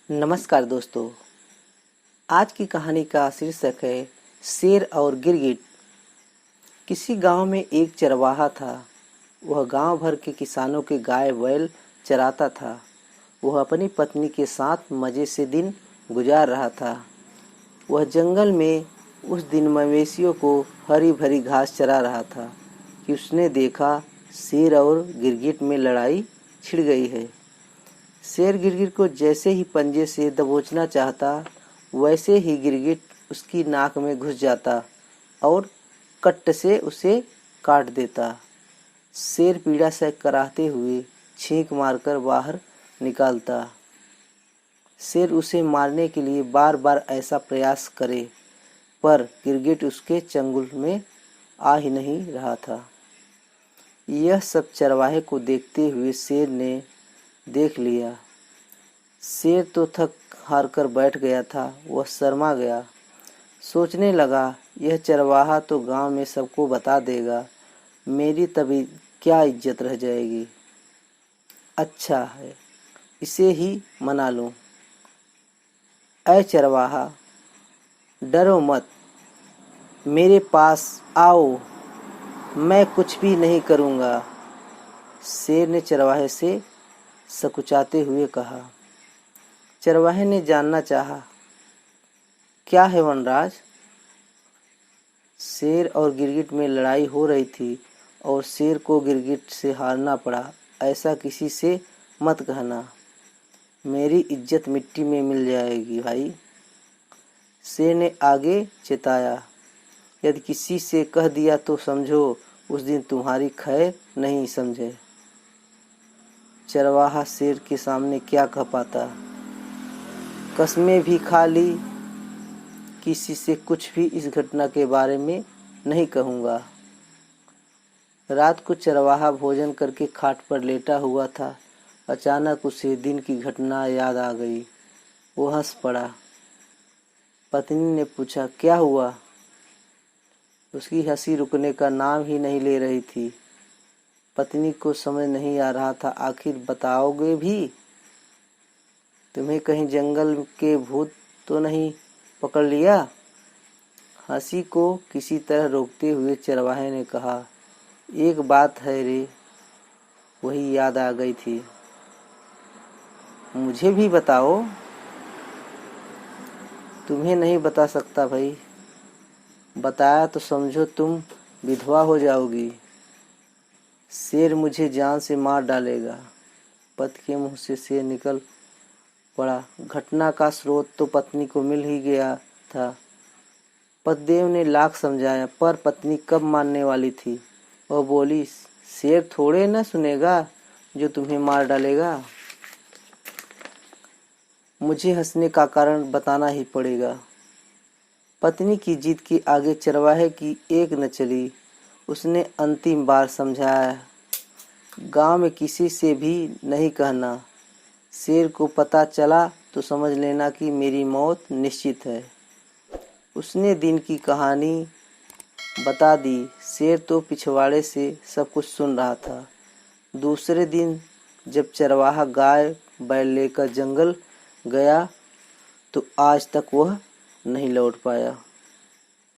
नमस्कार दोस्तों। आज की कहानी का शीर्षक है शेर और गिरगिट। किसी गांव में एक चरवाहा था। वह गांव भर के किसानों के गाय बैल चराता था। वह अपनी पत्नी के साथ मजे से दिन गुजार रहा था। वह जंगल में उस दिन मवेशियों को हरी भरी घास चरा रहा था कि उसने देखा शेर और गिरगिट में लड़ाई छिड़ गई है। शेर गिरगिट को जैसे ही पंजे से दबोचना चाहता, वैसे ही गिरगिट उसकी नाक में घुस जाता और कट से उसे काट देता। शेर पीड़ा से कराहते हुए छींक मारकर बाहर निकालता। शेर उसे मारने के लिए बार बार ऐसा प्रयास करे, पर गिरगिट उसके चंगुल में आ ही नहीं रहा था। यह सब चरवाहे को देखते हुए शेर ने देख लिया। शेर तो थक हार कर बैठ गया था। वह शर्मा गया। सोचने लगा, यह चरवाहा तो गांव में सबको बता देगा, मेरी तभी क्या इज्जत रह जाएगी। अच्छा है, इसे ही मना लूं। ऐ चरवाहा, डरो मत, मेरे पास आओ, मैं कुछ भी नहीं करूंगा। शेर ने चरवाहे से सकुचाते हुए कहा। चरवाहे ने जानना चाहा, क्या है वनराज? शेर और गिरगिट में लड़ाई हो रही थी और शेर को गिरगिट से हारना पड़ा। ऐसा किसी से मत कहना, मेरी इज्जत मिट्टी में मिल जाएगी भाई। शेर ने आगे चेताया, यदि किसी से कह दिया तो समझो उस दिन तुम्हारी खैर नहीं समझे। चरवाहा शेर के सामने क्या कह पाता। कसमें भी खा ली, किसी से कुछ भी इस घटना के बारे में नहीं कहूँगा। रात को चरवाहा भोजन करके खाट पर लेटा हुआ था। अचानक उसे दिन की घटना याद आ गई। वो हंस पड़ा। पत्नी ने पूछा, क्या हुआ? उसकी हंसी रुकने का नाम ही नहीं ले रही थी। पत्नी को समझ नहीं आ रहा था, आखिर बताओगे भी? तुम्हें कहीं जंगल के भूत तो नहीं पकड़ लिया? हंसी को किसी तरह रोकते हुए चरवाहे ने कहा, एक बात है रे, वही याद आ गई थी। मुझे भी बताओ। तुम्हें नहीं बता सकता भाई, बताया तो समझो तुम विधवा हो जाओगी। शेर मुझे जान से मार डालेगा। पति के मुंह से शेर निकल पड़ा। घटना का स्रोत तो पत्नी को मिल ही गया था। पतिदेव ने लाख समझाया, पर पत्नी कब मानने वाली थी। वह बोली, शेर थोड़े न सुनेगा जो तुम्हें मार डालेगा। मुझे हंसने का कारण बताना ही पड़ेगा। पत्नी की जिद के आगे चरवाहे की एक न चली। उसने अंतिम बार समझाया, गांव में किसी से भी नहीं कहना। शेर को पता चला तो समझ लेना कि मेरी मौत निश्चित है। उसने दिन की कहानी बता दी। शेर तो पिछवाड़े से सब कुछ सुन रहा था। दूसरे दिन जब चरवाहा गाय बैल लेकर जंगल गया तो आज तक वह नहीं लौट पाया।